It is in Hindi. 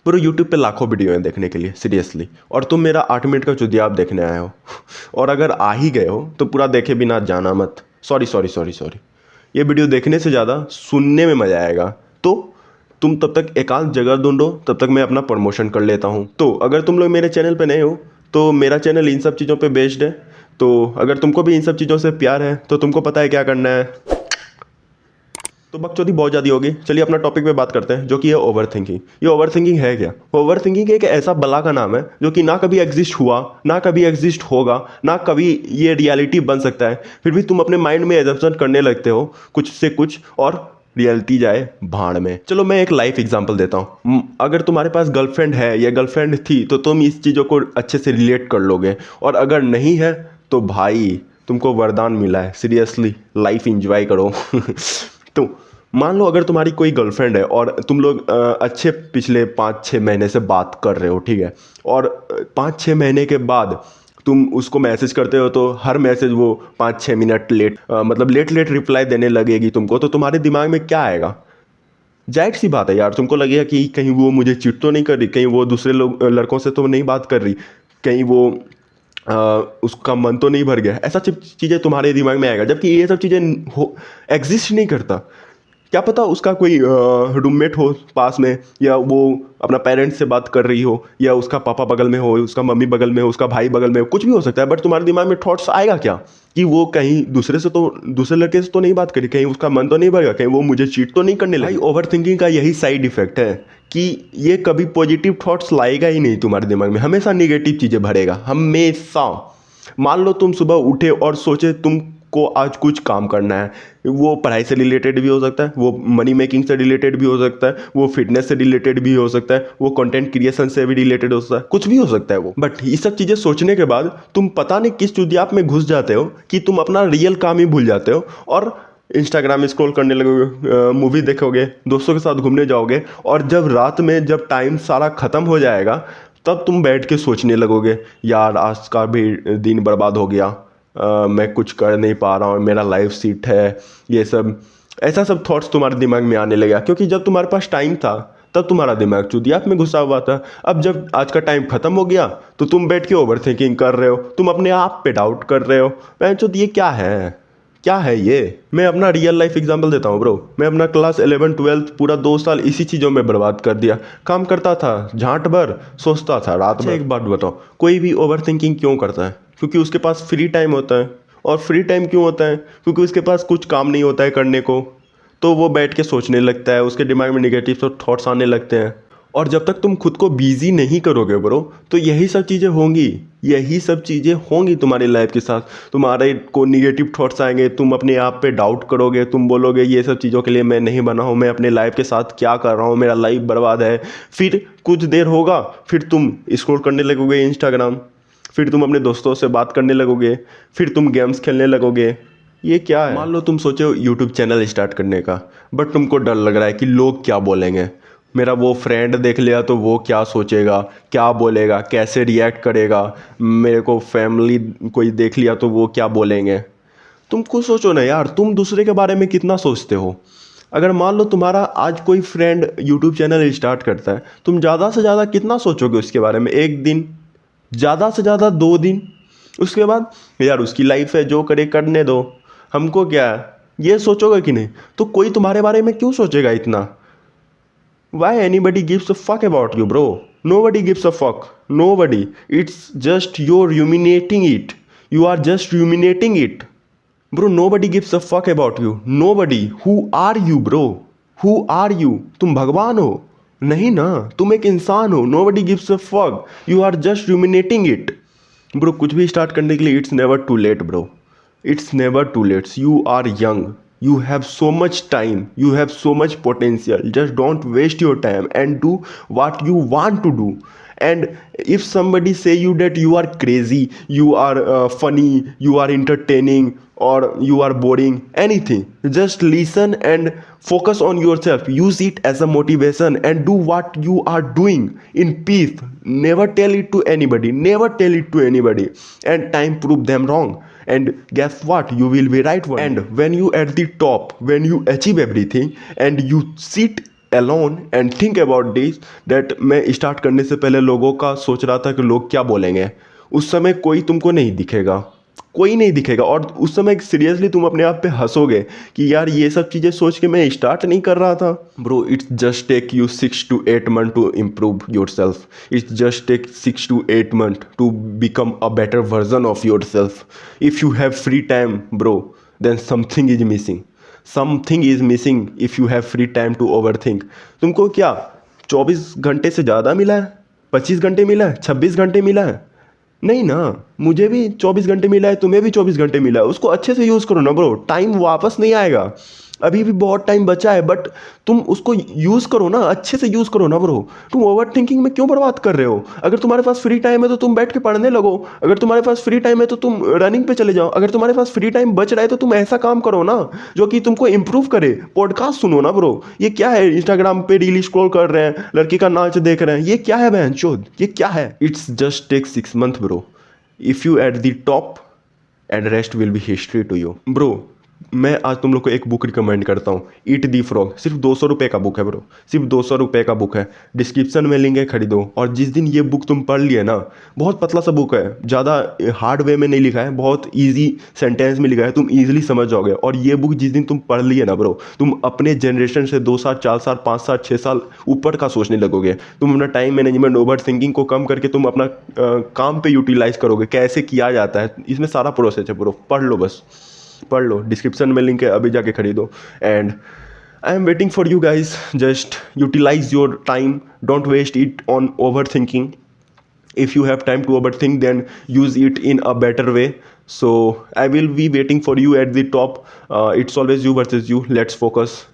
ब्रो यूट्यूब पे लाखों वीडियो हैं देखने के लिए सीरियसली, और तुम मेरा 8 मिनट का चुदिया आप देखने आए हो और अगर आ ही गए हो तो पूरा देखे बिना जाना मत। Sorry sorry sorry sorry. ये वीडियो देखने से ज़्यादा सुनने में मज़ा आएगा। तो तुम तब तक एकांत जगह ढूंढो, तब तक मैं अपना प्रमोशन कर लेता हूँ। तो अगर तुम लोग मेरे चैनल पे नए हो तो मेरा चैनल इन सब चीज़ों पे बेस्ड है। तो अगर तुमको भी इन सब चीज़ों से प्यार है तो तुमको पता है क्या करना है। तो बकचोदी बहुत ज़्यादा होगी, चलिए अपना टॉपिक पे बात करते हैं, जो कि है ओवर थिंकिंग। ये ओवर थिंकिंग है क्या? ओवर थिंकिंग एक ऐसा बला का नाम है जो कि ना कभी एग्जिस्ट हुआ, ना कभी एग्जिस्ट होगा, ना कभी ये रियलिटी बन सकता है। फिर भी तुम अपने माइंड में एजम्पशन करने लगते हो कुछ से कुछ, और रियलिटी जाए भाड़ में। चलो मैं एक लाइफ एग्जांपल देता हूँ। अगर तुम्हारे पास गर्लफ्रेंड है या गर्लफ्रेंड थी तो तुम इस चीज़ों को अच्छे से रिलेट कर लोगे, और अगर नहीं है तो भाई तुमको वरदान मिला है, सीरियसली लाइफ इंजॉय करो। तो मान लो अगर तुम्हारी कोई गर्लफ्रेंड है और तुम लोग अच्छे पिछले 5-6 महीने से बात कर रहे हो, ठीक है, और 5-6 महीने के बाद तुम उसको मैसेज करते हो तो हर मैसेज वो 5-6 मिनट लेट, मतलब लेट लेट रिप्लाई देने लगेगी तुमको, तो तुम्हारे दिमाग में क्या आएगा? जाहिर सी बात है यार, तुमको लगेगा कि कहीं वो मुझे चीट तो नहीं कर रही, कहीं वो दूसरे लोग लड़कों से तो नहीं बात कर रही, कहीं वो उसका मन तो नहीं भर गया। ऐसा सब चीज़ें तुम्हारे दिमाग में आएगा, जबकि ये सब चीज़ें हो एग्जिस्ट नहीं करता। क्या पता उसका कोई रूममेट हो पास में, या वो अपना पेरेंट्स से बात कर रही हो, या उसका पापा बगल में हो, उसका मम्मी बगल में हो, उसका भाई बगल में हो, कुछ भी हो सकता है। बट तुम्हारे दिमाग में थॉट्स आएगा क्या कि वो कहीं दूसरे लड़के से तो नहीं बात करी, कहीं उसका मन तो नहीं भरेगा, कहीं वो मुझे चीट तो नहीं करने लगी। भाई ओवर थिंकिंग का यही साइड इफेक्ट है कि ये कभी पॉजिटिव थॉट्स लाएगा ही नहीं तुम्हारे दिमाग में, हमेशा निगेटिव चीज़ें भरेगा, हमेशा। मान लो तुम सुबह उठे और सोचे तुमको आज कुछ काम करना है, वो पढ़ाई से रिलेटेड भी हो सकता है, वो मनी मेकिंग से रिलेटेड भी हो सकता है, वो फिटनेस से रिलेटेड भी हो सकता है, वो कंटेंट क्रिएशन से भी रिलेटेड हो सकता है, कुछ भी हो सकता है वो। बट ये सब चीज़ें सोचने के बाद तुम पता नहीं किस चुदियाप में घुस जाते हो कि तुम अपना रियल काम ही भूल जाते हो, और इंस्टाग्राम स्क्रॉल करने लगोगे, मूवी देखोगे, दोस्तों के साथ घूमने जाओगे, और जब रात में जब टाइम सारा ख़त्म हो जाएगा तब तुम बैठ के सोचने लगोगे, यार आज का भी दिन बर्बाद हो गया, मैं कुछ कर नहीं पा रहा हूँ, मेरा लाइफ सीट है, ये सब ऐसा सब थॉट्स तुम्हारे दिमाग में आने लगा। क्योंकि जब तुम्हारे पास टाइम था तब तुम्हारा दिमाग चुदियाप में घुसा हुआ था। अब जब आज का टाइम खत्म हो गया तो तुम बैठ के ओवर थिंकिंग कर रहे हो, तुम अपने आप पे डाउट कर रहे हो। तो ये क्या है, क्या है ये? मैं अपना रियल लाइफ एग्जांपल देता हूँ ब्रो। मैं अपना क्लास 11-12 पूरा 2 साल इसी चीज़ों में बर्बाद कर दिया। काम करता था झांट भर, सोचता था रात भर। एक बात बताओ, कोई भी ओवर थिंकिंग क्यों करता है? क्योंकि उसके पास फ्री टाइम होता है। और फ्री टाइम क्यों होता है? क्योंकि उसके पास कुछ काम नहीं होता है करने को, तो वो बैठ के सोचने लगता है, उसके दिमाग में निगेटिव थॉट्स आने लगते हैं। और जब तक तुम खुद को बिजी नहीं करोगे ब्रो, तो यही सब चीज़ें होंगी, यही सब चीज़ें होंगी तुम्हारी लाइफ के साथ। तुम्हारे को निगेटिव थॉट्स आएंगे, तुम अपने आप पे डाउट करोगे, तुम बोलोगे ये सब चीज़ों के लिए मैं नहीं बना हूँ, मैं अपने लाइफ के साथ क्या कर रहा हूँ, मेरा लाइफ बर्बाद है। फिर कुछ देर होगा, फिर तुम स्क्रॉल करने लगोगे इंस्टाग्राम, फिर तुम अपने दोस्तों से बात करने लगोगे, फिर तुम गेम्स खेलने लगोगे। ये क्या है? मान लो तुम सोचे हो यूट्यूब चैनल स्टार्ट करने का, बट तुमको डर लग रहा है कि लोग क्या बोलेंगे, मेरा वो फ्रेंड देख लिया तो वो क्या सोचेगा, क्या बोलेगा, कैसे रिएक्ट करेगा, मेरे को फैमिली कोई देख लिया तो वो क्या बोलेंगे। तुम खुद सोचो ना यार, तुम दूसरे के बारे में कितना सोचते हो? अगर मान लो तुम्हारा आज कोई फ्रेंड यूट्यूब चैनल स्टार्ट करता है, तुम ज़्यादा से ज़्यादा कितना सोचोगे उसके बारे में? एक दिन, ज़्यादा से ज़्यादा 2 दिन। उसके बाद यार उसकी लाइफ है, जो करे करने दो, हमको क्या है, ये सोचोगे कि नहीं? तो कोई तुम्हारे बारे में क्यों सोचेगा इतना? Why anybody gives a fuck about you, bro? Nobody gives a fuck. Nobody. It's just you're ruminating it. You are just ruminating it. Bro, nobody gives a fuck about you. Nobody. Who are you, bro? Who are you? तुम भगवान हो? नहीं ना, तुम एक इंसान हो. Nobody gives a fuck. You are just ruminating it. Bro, कुछ भी स्टार्ट करने के लिए it's never too late, bro. It's never too late. You are young. You have so much time. You have so much potential. Just don't waste your time and do what you want to do. And if somebody say you that you are crazy, you are funny, you are entertaining, or you are boring, anything, just listen and focus on yourself. Use it as a motivation and do what you are doing in peace. Never tell it to anybody. Never tell it to anybody. And time prove them wrong. And guess what, you will be right one. And when you at the top, when you achieve everything and you sit alone and think about this that मैं स्टार्ट करने से पहले लोगों का सोच रहा था कि लोग क्या बोलेंगे। उस समय कोई तुमको नहीं दिखेगा, कोई नहीं दिखेगा, और उस समय सीरियसली तुम अपने आप पे हंसोगे कि यार ये सब चीज़ें सोच के मैं स्टार्ट नहीं कर रहा था। Bro it's just take you 6 to 8 month to improve yourself, it's just take 6 to 8 month to become a better version of yourself. If you have free time bro then something is missing, something is missing if you have free time to overthink. तुमको क्या 24 घंटे से ज़्यादा मिला है? 25 घंटे मिला है? 26 घंटे मिला है? नहीं ना, मुझे भी 24 घंटे मिला है, तुम्हें भी 24 घंटे मिला है, उसको अच्छे से यूज़ करो ना ब्रो। टाइम वापस नहीं आएगा, अभी भी बहुत टाइम बचा है, बट तुम उसको यूज़ करो ना, अच्छे से यूज़ करो ना ब्रो। तुम ओवर थिंकिंग में क्यों बर्बाद कर रहे हो? अगर तुम्हारे पास फ्री टाइम है तो तुम बैठ के पढ़ने लगो, अगर तुम्हारे पास फ्री टाइम है तो तुम रनिंग पे चले जाओ, अगर तुम्हारे पास फ्री टाइम बच रहा है तो तुम ऐसा काम करो ना जो कि तुमको इम्प्रूव करे। पॉडकास्ट सुनो ना ब्रो, ये क्या है इंस्टाग्राम पे रील स्क्रॉल कर रहे हैं, लड़की का नाच देख रहे हैं, ये क्या है बहनचोद, ये क्या है? It's just take 6 month bro, if you at the top and rest will be history to you. Bro मैं आज तुम लोग को एक बुक रिकमेंड करता हूँ, ईट दी फ्रॉग। सिर्फ 200 रुपये का बुक है ब्रो, सिर्फ 200 रुपये का बुक है। डिस्क्रिप्शन में लिंक है, खरीदो। और जिस दिन ये बुक तुम पढ़ लिए ना, बहुत पतला सा बुक है, ज़्यादा हार्ड वे में नहीं लिखा है, बहुत ईजी सेंटेंस में लिखा है, तुम ईजिली समझ जाओगे। और ये बुक जिस दिन तुम पढ़ लिए ना ब्रो, तुम अपने जनरेशन से 2 साल 4 साल 5 साल 6 साल ऊपर का सोचने लगोगे। तुम अपना टाइम मैनेजमेंट ओवर थिंकिंग को कम करके तुम अपना काम पे यूटिलाइज करोगे, कैसे किया जाता है, इसमें सारा प्रोसेस है ब्रो। पढ़ लो, बस पढ़ लो, डिस्क्रिप्शन में लिंक है, अभी जाके खरीदो। And I am waiting for you guys, just utilize your time, don't waste it on overthinking. if you have time to overthink, then use it in a better way. So I will be waiting for you at the top. It's always you versus you. Let's focus.